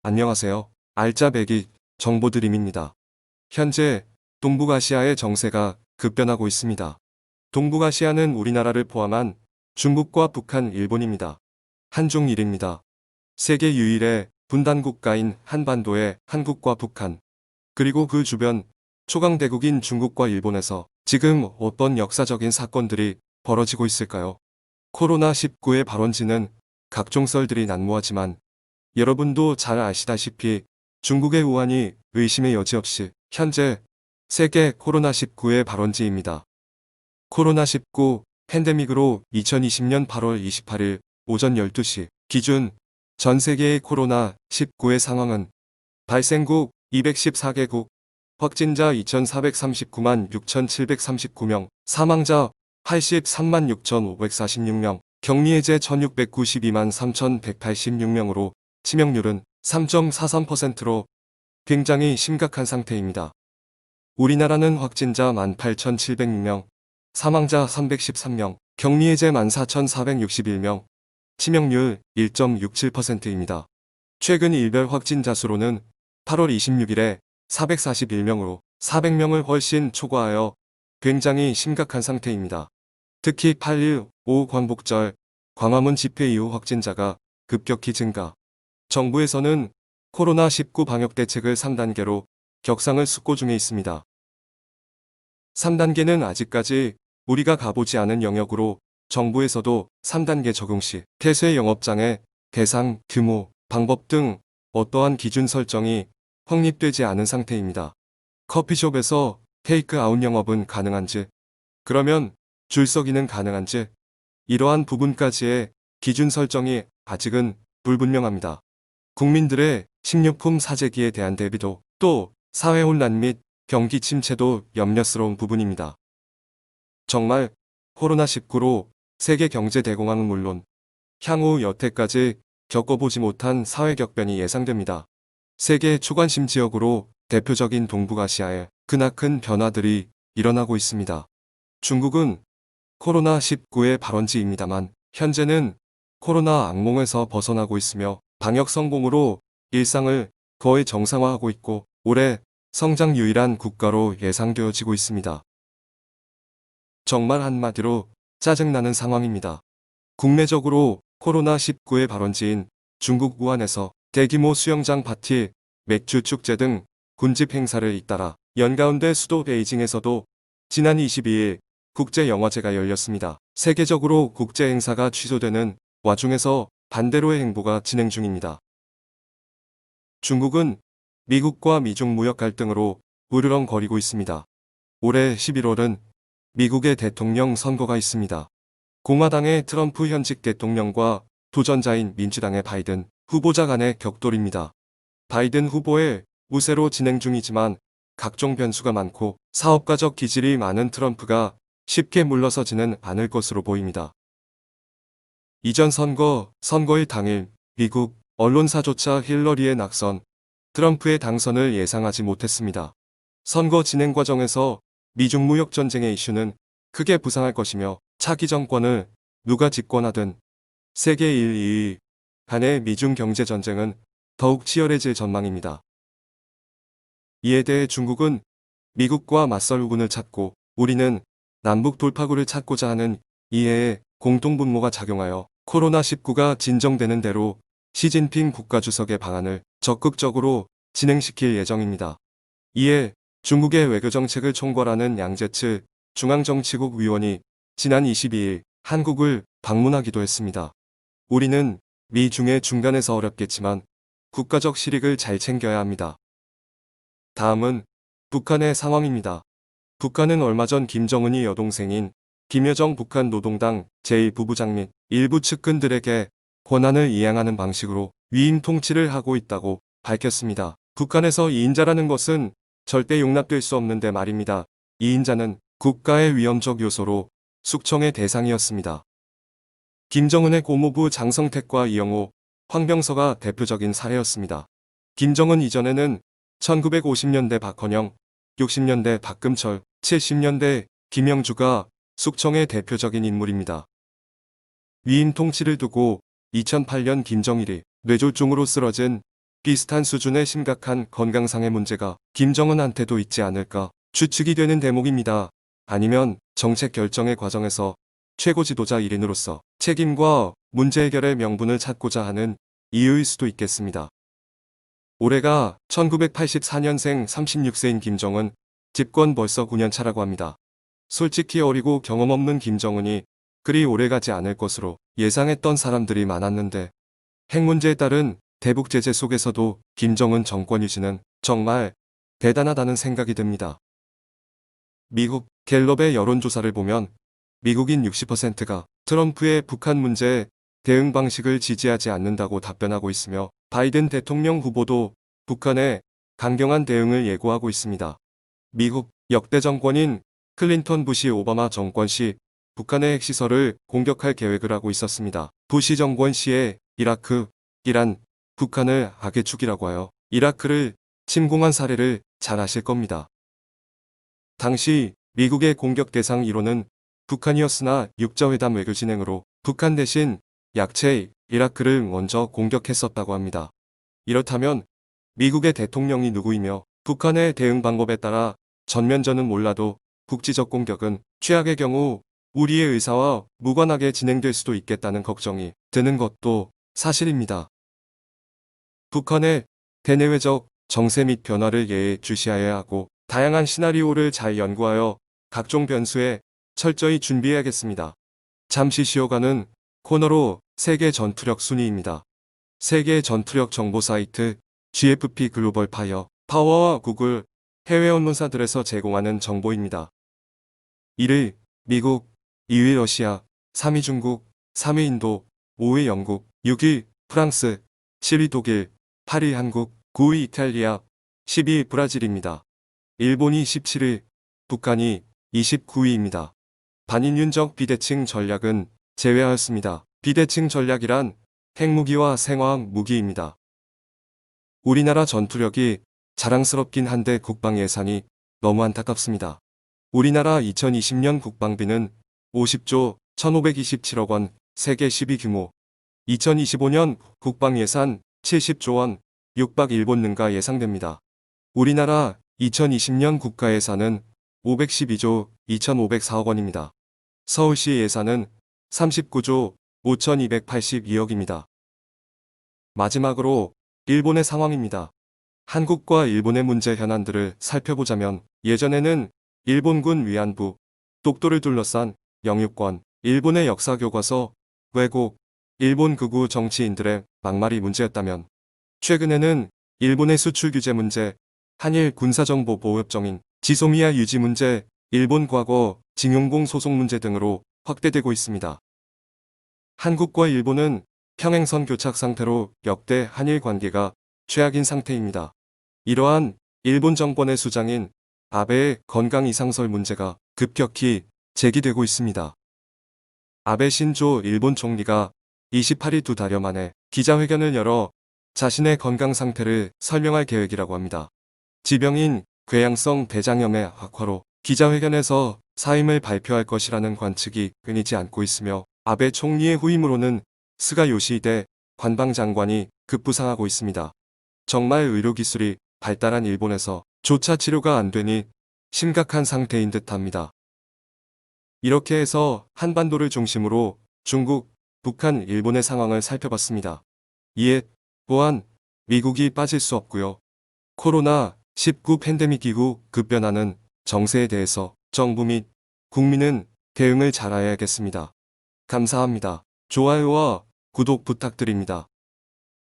안녕하세요. 알짜배기 정보드림입니다. 현재 동북아시아의 정세가 급변하고 있습니다. 동북아시아는 우리나라를 포함한 중국과 북한, 일본입니다. 한중일입니다. 세계 유일의 분단 국가인 한반도의 한국과 북한, 그리고 그 주변 초강대국인 중국과 일본에서 지금 어떤 역사적인 사건들이 벌어지고 있을까요? 코로나19의 발원지는 각종 썰들이 난무하지만 여러분도 잘 아시다시피 중국의 우한이 의심의 여지 없이 현재 세계 코로나19의 발원지입니다. 코로나19 팬데믹으로 2020년 8월 28일 오전 12시 기준 전 세계의 코로나19의 상황은 발생국 214개국, 확진자 2,439만 6,739명, 사망자 83만 6,546명, 격리해제 1,692만 3,186명으로 치명률은 3.43%로 굉장히 심각한 상태입니다. 우리나라는 확진자 18,706명, 사망자 313명, 격리해제 14,461명, 치명률 1.67%입니다. 최근 일별 확진자 수로는 8월 26일에 441명으로 400명을 훨씬 초과하여 굉장히 심각한 상태입니다. 특히 8.15 광복절, 광화문 집회 이후 확진자가 급격히 증가. 정부에서는 코로나19 방역 대책을 3단계로 격상을 숙고 중에 있습니다. 3단계는 아직까지 우리가 가보지 않은 영역으로 정부에서도 3단계 적용 시 폐쇄 영업장의 대상, 규모, 방법 등 어떠한 기준 설정이 확립되지 않은 상태입니다. 커피숍에서 테이크아웃 영업은 가능한지, 그러면 줄서기는 가능한지, 이러한 부분까지의 기준 설정이 아직은 불분명합니다. 국민들의 식료품 사재기에 대한 대비도, 또 사회 혼란 및 경기 침체도 염려스러운 부분입니다. 정말 코로나19로 세계 경제 대공황은 물론 향후 여태까지 겪어보지 못한 사회 격변이 예상됩니다. 세계 초관심 지역으로 대표적인 동북아시아에 크나큰 변화들이 일어나고 있습니다. 중국은 코로나19의 발원지입니다만 현재는 코로나 악몽에서 벗어나고 있으며 방역 성공으로 일상을 거의 정상화하고 있고 올해 성장 유일한 국가로 예상되어지고 있습니다. 정말 한마디로 짜증나는 상황입니다. 국내적으로 코로나19의 발원지인 중국 우한에서 대규모 수영장 파티, 맥주 축제 등 군집 행사를 잇따라 연가운데 수도 베이징에서도 지난 22일 국제영화제가 열렸습니다. 세계적으로 국제 행사가 취소되는 와중에서 반대로의 행보가 진행 중입니다. 중국은 미국과 미중 무역 갈등으로 으르렁거리고 있습니다. 올해 11월은 미국의 대통령 선거가 있습니다. 공화당의 트럼프 현직 대통령과 도전자인 민주당의 바이든 후보자 간의 격돌입니다. 바이든 후보의 우세로 진행 중이지만 각종 변수가 많고 사업가적 기질이 많은 트럼프가 쉽게 물러서지는 않을 것으로 보입니다. 이전 선거일 당일 미국 언론사조차 힐러리의 낙선, 트럼프의 당선을 예상하지 못했습니다. 선거 진행 과정에서 미중 무역 전쟁의 이슈는 크게 부상할 것이며 차기 정권을 누가 집권하든 세계 1, 2위 간의 미중 경제 전쟁은 더욱 치열해질 전망입니다. 이에 대해 중국은 미국과 맞설 우군을 찾고 우리는 남북 돌파구를 찾고자 하는 이해의 공통분모가 작용하여 코로나19가 진정되는 대로 시진핑 국가주석의 방안을 적극적으로 진행시킬 예정입니다. 이에 중국의 외교정책을 총괄하는 양제츠 중앙정치국 위원이 지난 22일 한국을 방문하기도 했습니다. 우리는 미중의 중간에서 어렵겠지만 국가적 실익을 잘 챙겨야 합니다. 다음은 북한의 상황입니다. 북한은 얼마 전 김정은이 여동생인 김여정 북한 노동당 제1부부장 및 일부 측근들에게 권한을 이양하는 방식으로 위임 통치를 하고 있다고 밝혔습니다. 북한에서 2인자라는 것은 절대 용납될 수 없는데 말입니다. 2인자는 국가의 위험적 요소로 숙청의 대상이었습니다. 김정은의 고모부 장성택과 이영호, 황병서가 대표적인 사례였습니다. 김정은 이전에는 1950년대 박헌영, 60년대 박금철, 70년대 김영주가 숙청의 대표적인 인물입니다. 위임 통치를 두고 2008년 김정일이 뇌졸중으로 쓰러진 비슷한 수준의 심각한 건강상의 문제가 김정은한테도 있지 않을까 추측이 되는 대목입니다. 아니면 정책 결정의 과정에서 최고 지도자 1인으로서 책임과 문제 해결의 명분을 찾고자 하는 이유일 수도 있겠습니다. 올해가 1984년생 36세인 김정은, 집권 벌써 9년 차라고 합니다. 솔직히 어리고 경험 없는 김정은이 그리 오래가지 않을 것으로 예상했던 사람들이 많았는데 핵 문제에 따른 대북 제재 속에서도 김정은 정권 유지는 정말 대단하다는 생각이 듭니다. 미국 갤럽의 여론조사를 보면 미국인 60%가 트럼프의 북한 문제 대응 방식을 지지하지 않는다고 답변하고 있으며 바이든 대통령 후보도 북한의 강경한 대응을 예고하고 있습니다. 미국 역대 정권인 클린턴 부시 오바마 정권 시 북한의 핵시설을 공격할 계획을 하고 있었습니다. 부시 정권 시에 이라크, 이란, 북한을 악의 축이라고 하여 이라크를 침공한 사례를 잘 아실 겁니다. 당시 미국의 공격 대상 1호는 북한이었으나 육자회담 외교 진행으로 북한 대신 약체 이라크를 먼저 공격했었다고 합니다. 이렇다면 미국의 대통령이 누구이며 북한의 대응 방법에 따라 전면전은 몰라도 국지적 공격은 최악의 경우 우리의 의사와 무관하게 진행될 수도 있겠다는 걱정이 드는 것도 사실입니다. 북한의 대내외적 정세 및 변화를 예의주시하여야 하고 다양한 시나리오를 잘 연구하여 각종 변수에 철저히 준비해야겠습니다. 잠시 쉬어가는 코너로 세계 전투력 순위입니다. 세계 전투력 정보 사이트 GFP 글로벌 파이어 파워와 구글 해외 언론사들에서 제공하는 정보입니다. 1위 미국, 2위 러시아, 3위 중국, 3위 인도, 5위 영국, 6위 프랑스, 7위 독일, 8위 한국, 9위 이탈리아, 10위 브라질입니다. 일본이 17위, 북한이 29위입니다. 반인륜적 비대칭 전략은 제외하였습니다. 비대칭 전략이란 핵무기와 생화학 무기입니다. 우리나라 전투력이 자랑스럽긴 한데 국방 예산이 너무 안타깝습니다. 우리나라 2020년 국방비는 50조 1527억 원, 세계 10위 규모. 2025년 국방 예산 70조 원, 육박 일본 능가 예상됩니다. 우리나라 2020년 국가 예산은 512조 2504억 원입니다. 서울시 예산은 39조 5282억입니다. 마지막으로 일본의 상황입니다. 한국과 일본의 문제 현안들을 살펴보자면 예전에는 일본군 위안부, 독도를 둘러싼 영유권, 일본의 역사교과서, 왜곡, 일본 극우 정치인들의 막말이 문제였다면 최근에는 일본의 수출 규제 문제, 한일 군사정보 보호협정인 지소미아 유지 문제, 일본 과거 징용공 소송 문제 등으로 확대되고 있습니다. 한국과 일본은 평행선 교착 상태로 역대 한일 관계가 최악인 상태입니다. 이러한 일본 정권의 수장인 아베의 건강 이상설 문제가 급격히 제기되고 있습니다. 아베 신조 일본 총리가 28일 2달여 만에 기자회견을 열어 자신의 건강 상태를 설명할 계획이라고 합니다. 지병인 궤양성 대장염의 악화로 기자회견에서 사임을 발표할 것이라는 관측이 끊이지 않고 있으며 아베 총리의 후임으로는 스가 요시히데 관방장관이 급부상하고 있습니다. 정말 의료기술이 발달한 일본에서 조차 치료가 안 되니 심각한 상태인 듯합니다. 이렇게 해서 한반도를 중심으로 중국, 북한, 일본의 상황을 살펴봤습니다. 이에 또한 미국이 빠질 수 없고요. 코로나19 팬데믹 이후 급변하는 정세에 대해서 정부 및 국민은 대응을 잘해야겠습니다. 감사합니다. 좋아요와 구독 부탁드립니다.